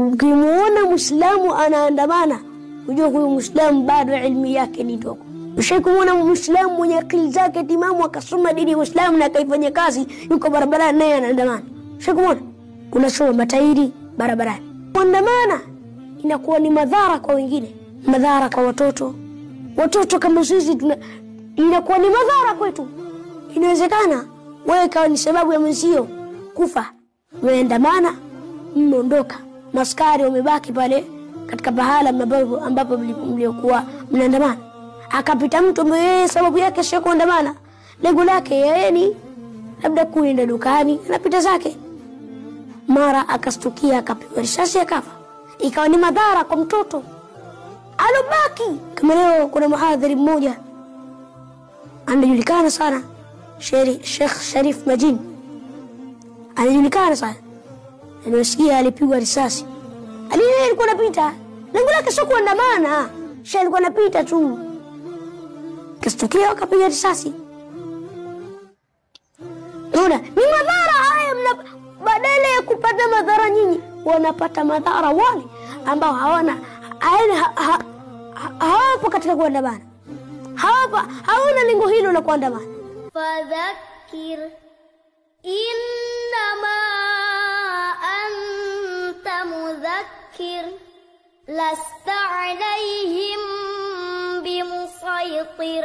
Ukimuona Muislamu anaandamana, ujue huyu Muislamu bado elimu yake ni ndogo. Ushakumwona Muislamu mwenye akili zake timamu akasoma dini ya Uislamu na akaifanyia kazi, yuko barabarani naye anaandamana? Ushakumwona? Unasoma matairi barabarani. Kuandamana inakuwa ni madhara kwa wengine, madhara kwa watoto. Watoto kama sisi inakuwa ni madhara kwetu. Inawezekana wewe kawa ni sababu ya mwenzio kufa. Mmeandamana, mmeondoka, maskari wamebaki pale katika pahala ambapo mliokuwa mnaandamana. Akapita mtu ambaye sababu yake sio kuandamana, lengo lake yeye ni labda kuenda dukani, anapita zake, mara akastukia akapigwa risasi akafa. Ikawa ni madhara kwa mtoto alobaki. Kama leo kuna mhadhiri mmoja anajulikana sana, Sheikh Sharif Majini, anajulikana sana. Anasikia alipigwa risasi, alikuwa anapita, lengo lake sio kuandamana, Sheikh alikuwa anapita tu, kastukia akapiga risasi. Unaona ni madhara haya. Badala ya kupata madhara nyinyi, wanapata madhara wale ambao hawapo katika kuandamana, hawana lengo hilo la kuandamana. Fadhakkir innama anta mudhakkir lasta alayhim bimusaytir.